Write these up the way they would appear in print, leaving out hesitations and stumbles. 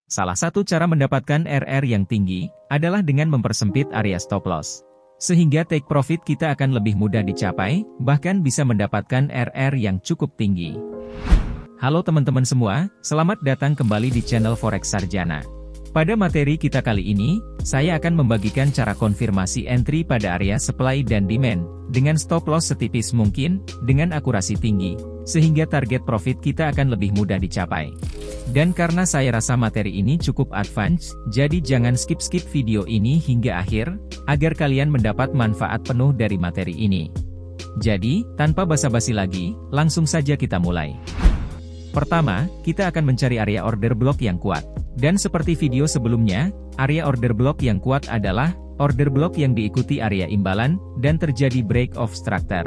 Salah satu cara mendapatkan RR yang tinggi, adalah dengan mempersempit area stop loss. Sehingga take profit kita akan lebih mudah dicapai, bahkan bisa mendapatkan RR yang cukup tinggi. Halo teman-teman semua, selamat datang kembali di channel Forex Sarjana. Pada materi kita kali ini, saya akan membagikan cara konfirmasi entry pada area supply dan demand, dengan stop loss setipis mungkin, dengan akurasi tinggi, sehingga target profit kita akan lebih mudah dicapai. Dan karena saya rasa materi ini cukup advance, jadi jangan skip-skip video ini hingga akhir, agar kalian mendapat manfaat penuh dari materi ini. Jadi, tanpa basa-basi lagi, langsung saja kita mulai. Pertama, kita akan mencari area order block yang kuat. Dan seperti video sebelumnya, area order block yang kuat adalah order block yang diikuti area imbalan, dan terjadi break of structure.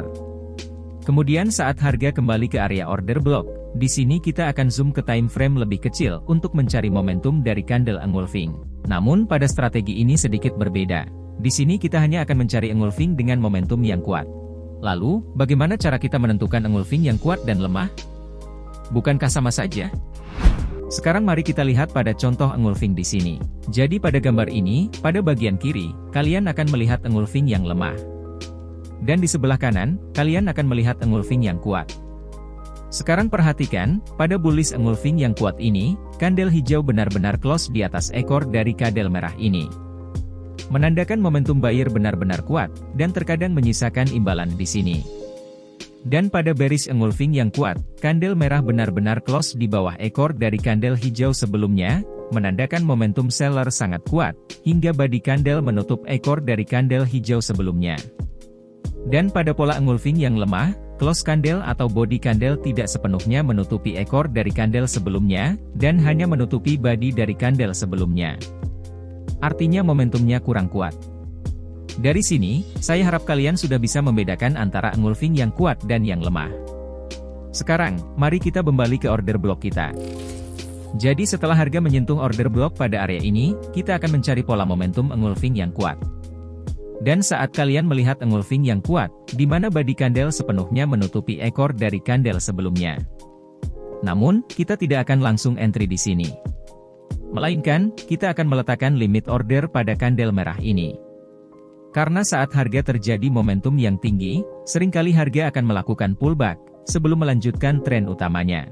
Kemudian saat harga kembali ke area order block, di sini kita akan zoom ke time frame lebih kecil untuk mencari momentum dari candle engulfing. Namun pada strategi ini sedikit berbeda. Di sini kita hanya akan mencari engulfing dengan momentum yang kuat. Lalu, bagaimana cara kita menentukan engulfing yang kuat dan lemah? Bukankah sama saja? Sekarang mari kita lihat pada contoh engulfing di sini. Jadi pada gambar ini, pada bagian kiri, kalian akan melihat engulfing yang lemah. Dan di sebelah kanan, kalian akan melihat engulfing yang kuat. Sekarang perhatikan, pada bullish engulfing yang kuat ini, candle hijau benar-benar close di atas ekor dari candle merah ini. Menandakan momentum buyer benar-benar kuat, dan terkadang menyisakan imbalan di sini. Dan pada bearish engulfing yang kuat, candle merah benar-benar close di bawah ekor dari candle hijau sebelumnya, menandakan momentum seller sangat kuat, hingga body candle menutup ekor dari candle hijau sebelumnya. Dan pada pola engulfing yang lemah, close candle atau body candle tidak sepenuhnya menutupi ekor dari candle sebelumnya, dan hanya menutupi body dari candle sebelumnya. Artinya momentumnya kurang kuat. Dari sini, saya harap kalian sudah bisa membedakan antara engulfing yang kuat dan yang lemah. Sekarang, mari kita kembali ke order block kita. Jadi setelah harga menyentuh order block pada area ini, kita akan mencari pola momentum engulfing yang kuat. Dan saat kalian melihat engulfing yang kuat, di mana body candle sepenuhnya menutupi ekor dari candle sebelumnya. Namun, kita tidak akan langsung entry di sini. Melainkan, kita akan meletakkan limit order pada candle merah ini. Karena saat harga terjadi momentum yang tinggi, seringkali harga akan melakukan pullback, sebelum melanjutkan tren utamanya.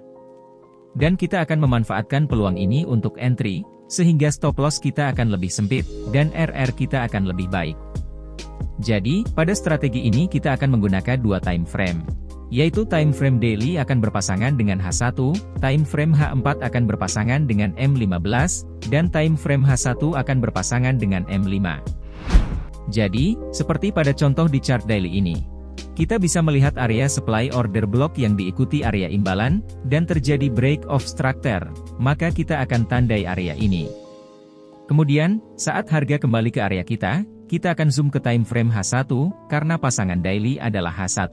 Dan kita akan memanfaatkan peluang ini untuk entry, sehingga stop loss kita akan lebih sempit, dan RR kita akan lebih baik. Jadi, pada strategi ini kita akan menggunakan dua time frame. Yaitu time frame daily akan berpasangan dengan H1, time frame H4 akan berpasangan dengan M15, dan time frame H1 akan berpasangan dengan M5. Jadi, seperti pada contoh di chart daily ini, kita bisa melihat area supply order block yang diikuti area imbalan, dan terjadi break of structure, maka kita akan tandai area ini. Kemudian, saat harga kembali ke area kita akan zoom ke time frame H1, karena pasangan daily adalah H1.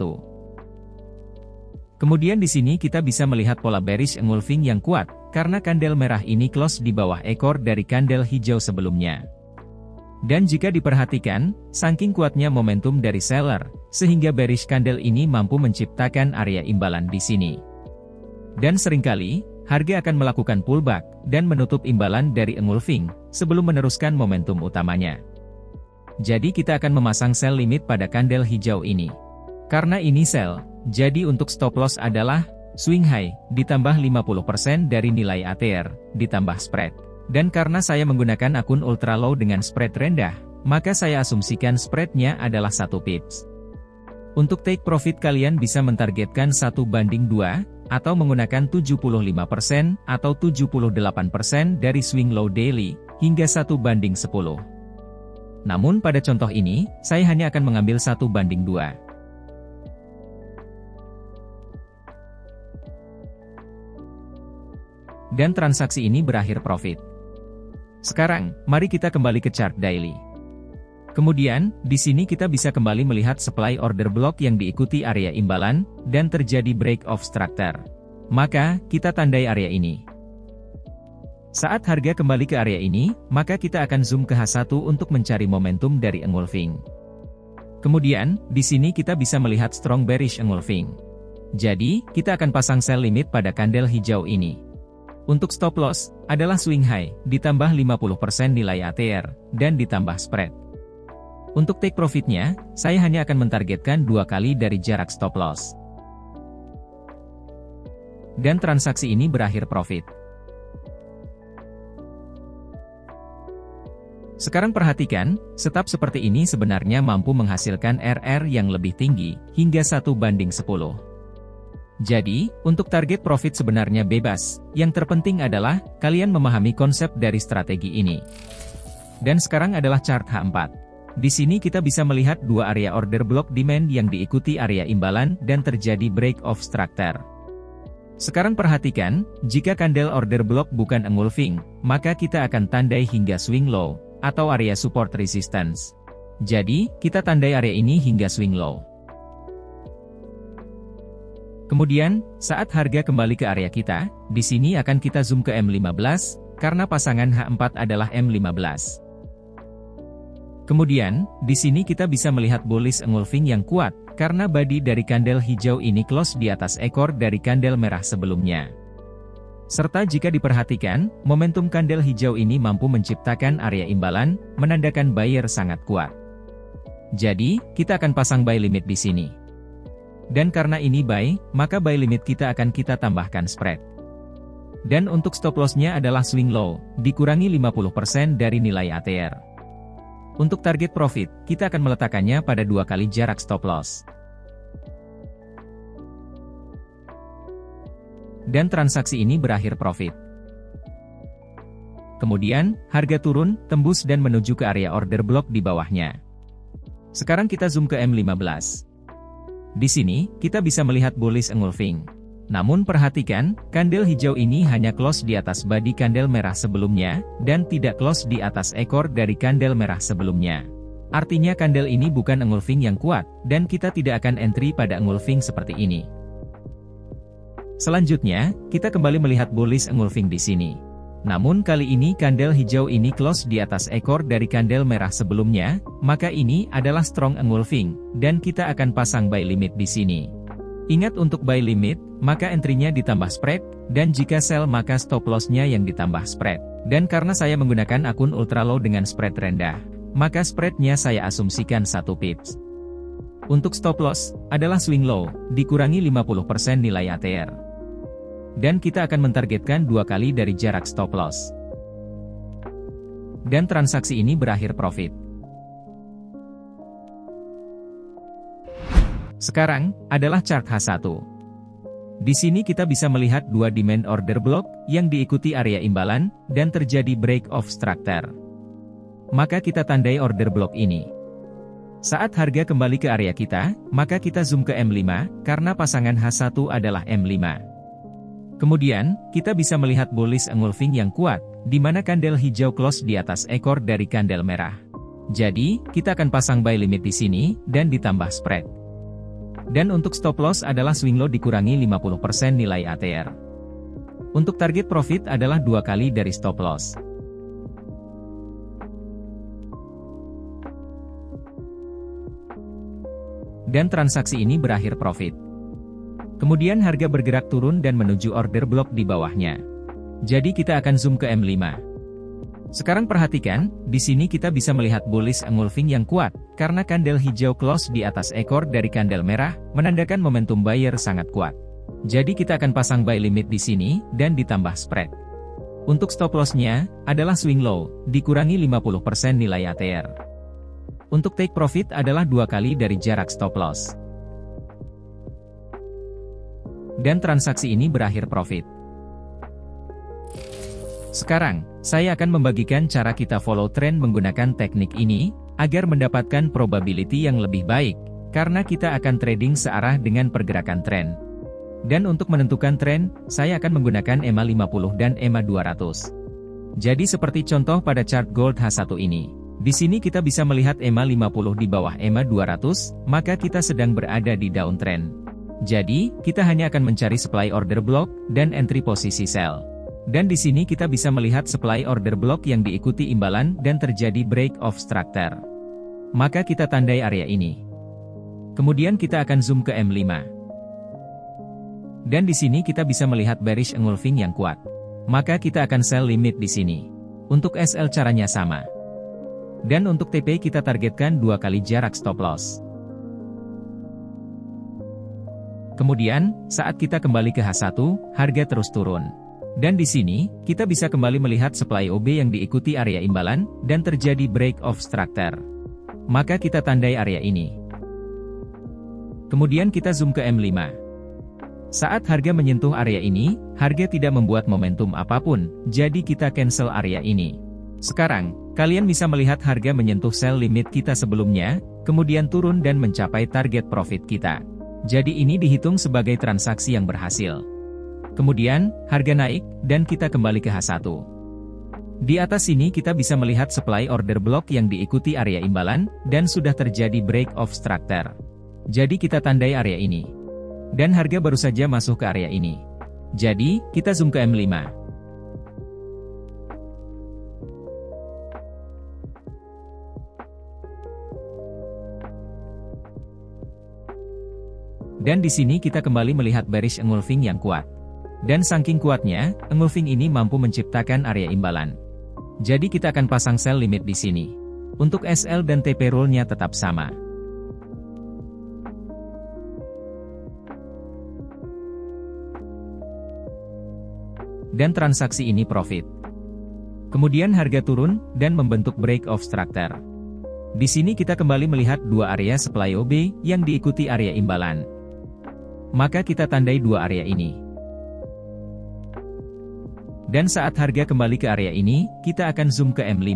Kemudian di sini kita bisa melihat pola bearish engulfing yang kuat, karena candle merah ini close di bawah ekor dari candle hijau sebelumnya. Dan jika diperhatikan, saking kuatnya momentum dari seller, sehingga bearish candle ini mampu menciptakan area imbalan di sini. Dan seringkali, harga akan melakukan pullback, dan menutup imbalan dari engulfing, sebelum meneruskan momentum utamanya. Jadi kita akan memasang sell limit pada candle hijau ini. Karena ini sell, jadi untuk stop loss adalah, swing high, ditambah 50% dari nilai ATR, ditambah spread. Dan karena saya menggunakan akun ultra low dengan spread rendah, maka saya asumsikan spreadnya adalah 1 pips. Untuk take profit kalian bisa mentargetkan 1:2, atau menggunakan 75% atau 78% dari swing low daily, hingga 1:10. Namun pada contoh ini, saya hanya akan mengambil 1:2. Dan transaksi ini berakhir profit. Sekarang, mari kita kembali ke chart daily. Kemudian, di sini kita bisa kembali melihat supply order block yang diikuti area imbalan, dan terjadi break of structure. Maka, kita tandai area ini. Saat harga kembali ke area ini, maka kita akan zoom ke H1 untuk mencari momentum dari engulfing. Kemudian, di sini kita bisa melihat strong bearish engulfing. Jadi, kita akan pasang sell limit pada candle hijau ini. Untuk stop loss, adalah swing high, ditambah 50% nilai ATR, dan ditambah spread. Untuk take profitnya, saya hanya akan mentargetkan 2 kali dari jarak stop loss. Dan transaksi ini berakhir profit. Sekarang perhatikan, setup seperti ini sebenarnya mampu menghasilkan RR yang lebih tinggi, hingga 1:10. Jadi, untuk target profit sebenarnya bebas, yang terpenting adalah, kalian memahami konsep dari strategi ini. Dan sekarang adalah chart H4. Di sini kita bisa melihat dua area order block demand yang diikuti area imbalan dan terjadi break of structure. Sekarang perhatikan, jika candle order block bukan engulfing, maka kita akan tandai hingga swing low, atau area support resistance. Jadi, kita tandai area ini hingga swing low. Kemudian, saat harga kembali ke area kita, di sini akan kita zoom ke M15, karena pasangan H4 adalah M15. Kemudian, di sini kita bisa melihat bullish engulfing yang kuat, karena body dari candle hijau ini close di atas ekor dari candle merah sebelumnya. Serta jika diperhatikan, momentum candle hijau ini mampu menciptakan area imbalan, menandakan buyer sangat kuat. Jadi, kita akan pasang buy limit di sini. Dan karena ini buy, maka buy limit kita akan kita tambahkan spread. Dan untuk stop loss-nya adalah swing low, dikurangi 50% dari nilai ATR. Untuk target profit, kita akan meletakkannya pada 2 kali jarak stop loss. Dan transaksi ini berakhir profit. Kemudian, harga turun, tembus dan menuju ke area order block di bawahnya. Sekarang kita zoom ke M15. Di sini, kita bisa melihat bullish engulfing. Namun perhatikan, candle hijau ini hanya close di atas body candle merah sebelumnya, dan tidak close di atas ekor dari candle merah sebelumnya. Artinya candle ini bukan engulfing yang kuat, dan kita tidak akan entry pada engulfing seperti ini. Selanjutnya, kita kembali melihat bullish engulfing di sini. Namun kali ini candle hijau ini close di atas ekor dari candle merah sebelumnya, maka ini adalah strong engulfing, dan kita akan pasang buy limit di sini. Ingat untuk buy limit, maka entry-nya ditambah spread, dan jika sell maka stop loss-nya yang ditambah spread. Dan karena saya menggunakan akun ultra low dengan spread rendah, maka spread-nya saya asumsikan 1 pips. Untuk stop loss, adalah swing low, dikurangi 50% nilai ATR. Dan kita akan mentargetkan 2 kali dari jarak stop loss. Dan transaksi ini berakhir profit. Sekarang, adalah chart H1. Di sini kita bisa melihat 2 demand order block, yang diikuti area imbalan, dan terjadi break of structure. Maka kita tandai order block ini. Saat harga kembali ke area kita, maka kita zoom ke M5, karena pasangan H1 adalah M5. Kemudian, kita bisa melihat bullish engulfing yang kuat, di mana candle hijau close di atas ekor dari candle merah. Jadi, kita akan pasang buy limit di sini, dan ditambah spread. Dan untuk stop loss adalah swing low dikurangi 50% nilai ATR. Untuk target profit adalah 2 kali dari stop loss. Dan transaksi ini berakhir profit. Kemudian harga bergerak turun dan menuju order block di bawahnya. Jadi kita akan zoom ke M5. Sekarang perhatikan, di sini kita bisa melihat bullish engulfing yang kuat, karena candle hijau close di atas ekor dari candle merah, menandakan momentum buyer sangat kuat. Jadi kita akan pasang buy limit di sini, dan ditambah spread. Untuk stop loss-nya, adalah swing low, dikurangi 50% nilai ATR. Untuk take profit adalah 2 kali dari jarak stop loss. Dan transaksi ini berakhir profit. Sekarang, saya akan membagikan cara kita follow trend menggunakan teknik ini, agar mendapatkan probability yang lebih baik, karena kita akan trading searah dengan pergerakan trend. Dan untuk menentukan trend, saya akan menggunakan EMA 50 dan EMA 200. Jadi seperti contoh pada chart gold H1 ini. Di sini kita bisa melihat EMA 50 di bawah EMA 200, maka kita sedang berada di downtrend. Jadi, kita hanya akan mencari supply order block, dan entry posisi sell. Dan di sini kita bisa melihat supply order block yang diikuti imbalan dan terjadi break of structure. Maka kita tandai area ini. Kemudian kita akan zoom ke M5. Dan di sini kita bisa melihat bearish engulfing yang kuat. maka kita akan sell limit di sini. Untuk SL caranya sama. Dan untuk TP kita targetkan 2 kali jarak stop loss. Kemudian, saat kita kembali ke H1, harga terus turun. Dan di sini, kita bisa kembali melihat supply OB yang diikuti area imbalan, dan terjadi break of structure. Maka kita tandai area ini. Kemudian kita zoom ke M5. Saat harga menyentuh area ini, harga tidak membuat momentum apapun, jadi kita cancel area ini. Sekarang, kalian bisa melihat harga menyentuh sell limit kita sebelumnya, kemudian turun dan mencapai target profit kita. Jadi ini dihitung sebagai transaksi yang berhasil. Kemudian, harga naik, dan kita kembali ke H1. Di atas sini kita bisa melihat supply order block yang diikuti area imbalan, dan sudah terjadi break of structure. Jadi kita tandai area ini. Dan harga baru saja masuk ke area ini. Jadi, kita zoom ke M5. Dan di sini kita kembali melihat bearish engulfing yang kuat. Dan saking kuatnya, engulfing ini mampu menciptakan area imbalan. Jadi kita akan pasang sell limit di sini. Untuk SL dan TP rule-nya tetap sama. Dan transaksi ini profit. Kemudian harga turun, dan membentuk break of structure. Di sini kita kembali melihat 2 area supply OB, yang diikuti area imbalan. Maka kita tandai 2 area ini. Dan saat harga kembali ke area ini, kita akan zoom ke M5.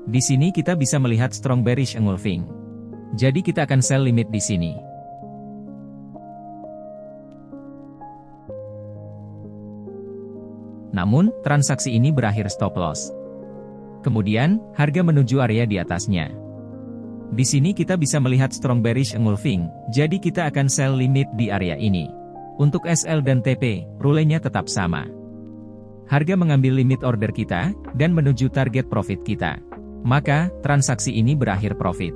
Di sini kita bisa melihat strong bearish engulfing. Jadi kita akan sell limit di sini. Namun, transaksi ini berakhir stop loss. Kemudian, harga menuju area di atasnya. Di sini kita bisa melihat strong bearish engulfing, jadi kita akan sell limit di area ini. Untuk SL dan TP, rule-nya tetap sama. Harga mengambil limit order kita, dan menuju target profit kita. Maka, transaksi ini berakhir profit.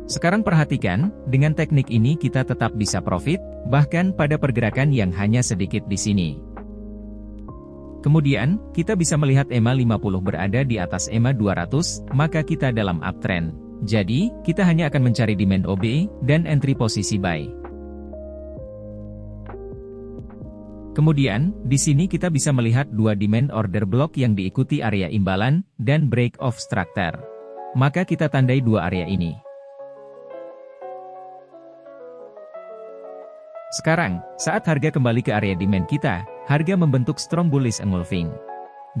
Sekarang perhatikan, dengan teknik ini kita tetap bisa profit, bahkan pada pergerakan yang hanya sedikit di sini. Kemudian, kita bisa melihat EMA 50 berada di atas EMA 200, maka kita dalam uptrend. Jadi, kita hanya akan mencari demand OB, dan entry posisi buy. Kemudian, di sini kita bisa melihat 2 demand order block yang diikuti area imbalan, dan break of structure. Maka kita tandai 2 area ini. Sekarang, saat harga kembali ke area demand kita, harga membentuk strong bullish engulfing.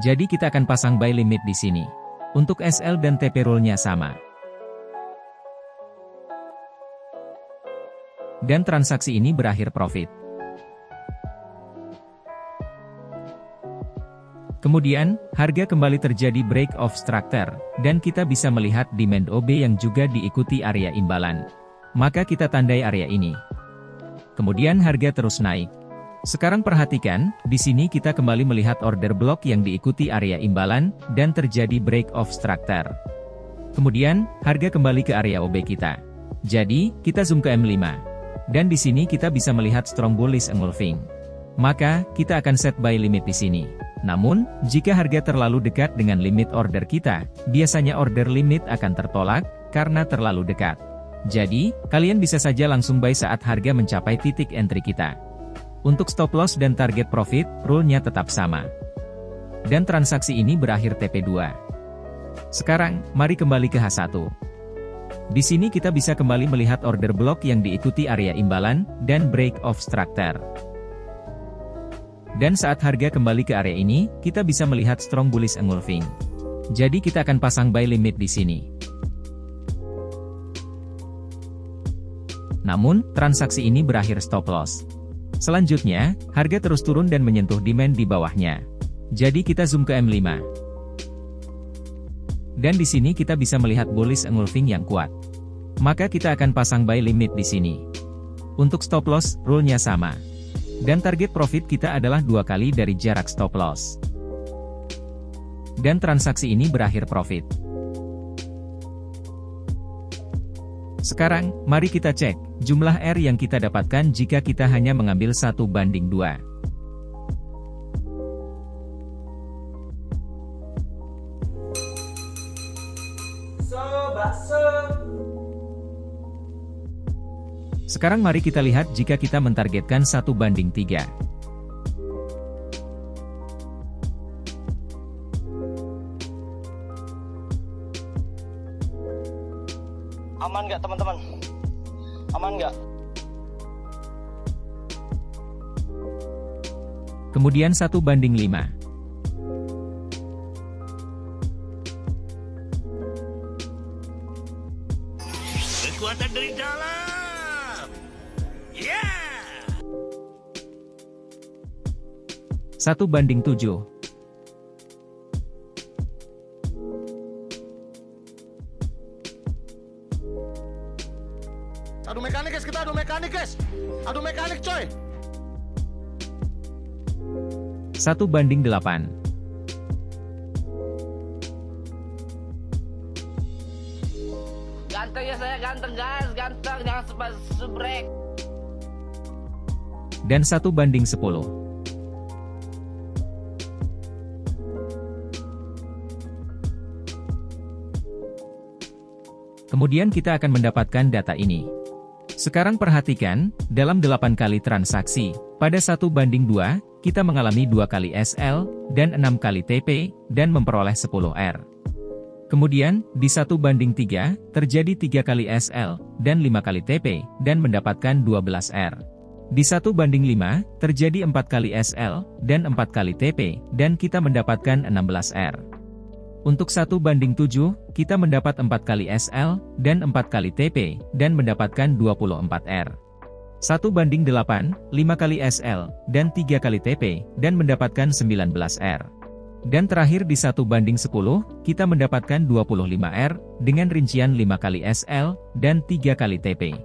Jadi kita akan pasang buy limit di sini. Untuk SL dan TP rule-nya sama. Dan transaksi ini berakhir profit. Kemudian, harga kembali terjadi break of structure, dan kita bisa melihat demand OB yang juga diikuti area imbalan. Maka kita tandai area ini. Kemudian harga terus naik. Sekarang perhatikan, di sini kita kembali melihat order block yang diikuti area imbalan, dan terjadi break of structure. Kemudian, harga kembali ke area OB kita. Jadi, kita zoom ke M5. Dan di sini kita bisa melihat strong bullish engulfing. Maka, kita akan set buy limit di sini. Namun, jika harga terlalu dekat dengan limit order kita, biasanya order limit akan tertolak, karena terlalu dekat. Jadi, kalian bisa saja langsung buy saat harga mencapai titik entry kita. Untuk stop loss dan target profit, rule-nya tetap sama. Dan transaksi ini berakhir TP2. Sekarang, mari kembali ke H1. Di sini kita bisa kembali melihat order block yang diikuti area imbalan, dan break of structure. Dan saat harga kembali ke area ini, kita bisa melihat strong bullish engulfing. Jadi kita akan pasang buy limit di sini. Namun, transaksi ini berakhir stop loss. Selanjutnya, harga terus turun dan menyentuh demand di bawahnya. Jadi kita zoom ke M5. Dan di sini kita bisa melihat bullish engulfing yang kuat. Maka kita akan pasang buy limit di sini. Untuk stop loss, rule-nya sama. Dan target profit kita adalah 2 kali dari jarak stop loss. Dan transaksi ini berakhir profit. Sekarang, mari kita cek jumlah R yang kita dapatkan jika kita hanya mengambil 1:2. bakso. Sekarang mari kita lihat jika kita mentargetkan 1:3. Aman nggak teman-teman? Aman nggak? Kemudian 1:5. Kekuatan dari dalam. Yeah. 1:7. Adu mekanik guys, kita adu mekanik guys. Adu mekanik coy. 1:8. Ganteng ya saya, ganteng guys, ganteng, jangan subrek. Dan 1:10. Kemudian kita akan mendapatkan data ini. Sekarang perhatikan, dalam 8 kali transaksi, pada 1:2, kita mengalami 2 kali SL, dan 6 kali TP, dan memperoleh 10 R. Kemudian, di 1:3, terjadi 3 kali SL, dan 5 kali TP, dan mendapatkan 12 R. Di 1:5, terjadi 4 kali SL, dan 4 kali TP, dan kita mendapatkan 16 R. Untuk 1:7, kita mendapat 4 kali SL, dan 4 kali TP, dan mendapatkan 24 R. 1:8, 5 kali SL, dan 3 kali TP, dan mendapatkan 19 R. Dan terakhir di 1:10, kita mendapatkan 25 R, dengan rincian 5 kali SL, dan 3 kali TP.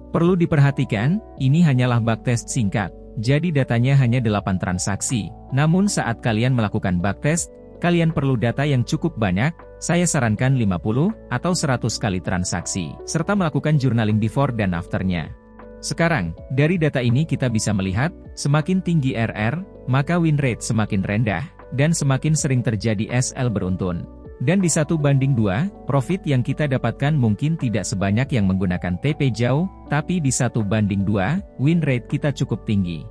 Perlu diperhatikan, ini hanyalah backtest singkat, jadi datanya hanya 8 transaksi. Namun saat kalian melakukan backtest, kalian perlu data yang cukup banyak, saya sarankan 50 atau 100 kali transaksi, serta melakukan journaling before dan after-nya. Sekarang, dari data ini kita bisa melihat, semakin tinggi RR, maka win rate semakin rendah, dan semakin sering terjadi SL beruntun. Dan di 1:2, profit yang kita dapatkan mungkin tidak sebanyak yang menggunakan TP jauh, tapi di 1:2, win rate kita cukup tinggi.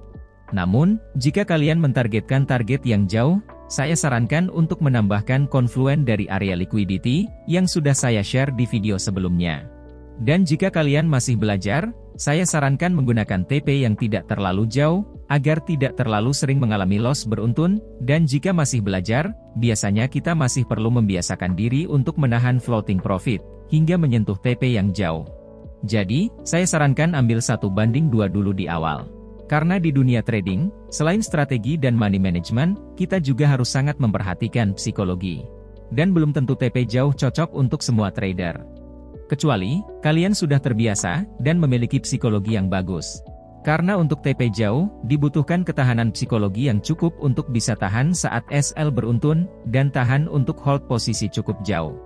Namun, jika kalian mentargetkan target yang jauh, saya sarankan untuk menambahkan confluent dari area liquidity, yang sudah saya share di video sebelumnya. Dan jika kalian masih belajar, saya sarankan menggunakan TP yang tidak terlalu jauh, agar tidak terlalu sering mengalami loss beruntun, dan jika masih belajar, biasanya kita masih perlu membiasakan diri untuk menahan floating profit, hingga menyentuh TP yang jauh. Jadi, saya sarankan ambil 1:2 dulu di awal. Karena di dunia trading, selain strategi dan money management, kita juga harus sangat memperhatikan psikologi. Dan belum tentu TP jauh cocok untuk semua trader. Kecuali, kalian sudah terbiasa, dan memiliki psikologi yang bagus. Karena untuk TP jauh, dibutuhkan ketahanan psikologi yang cukup untuk bisa tahan saat SL beruntun, dan tahan untuk hold posisi cukup jauh.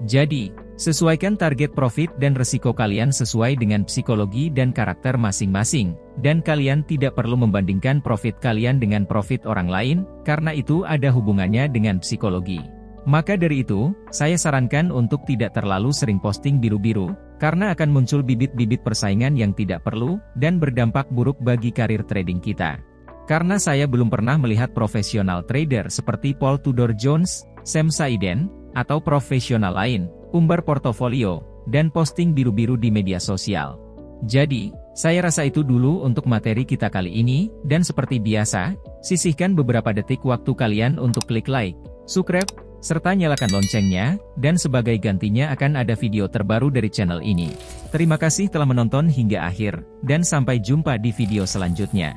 Jadi, sesuaikan target profit dan resiko kalian sesuai dengan psikologi dan karakter masing-masing, dan kalian tidak perlu membandingkan profit kalian dengan profit orang lain, karena itu ada hubungannya dengan psikologi. Maka dari itu, saya sarankan untuk tidak terlalu sering posting biru-biru, karena akan muncul bibit-bibit persaingan yang tidak perlu, dan berdampak buruk bagi karir trading kita. Karena saya belum pernah melihat profesional trader seperti Paul Tudor Jones, Sam Saiden, atau profesional lain, umbar portofolio, dan posting biru-biru di media sosial. Jadi, saya rasa itu dulu untuk materi kita kali ini, dan seperti biasa, sisihkan beberapa detik waktu kalian untuk klik like, subscribe, serta nyalakan loncengnya, dan sebagai gantinya akan ada video terbaru dari channel ini. Terima kasih telah menonton hingga akhir, dan sampai jumpa di video selanjutnya.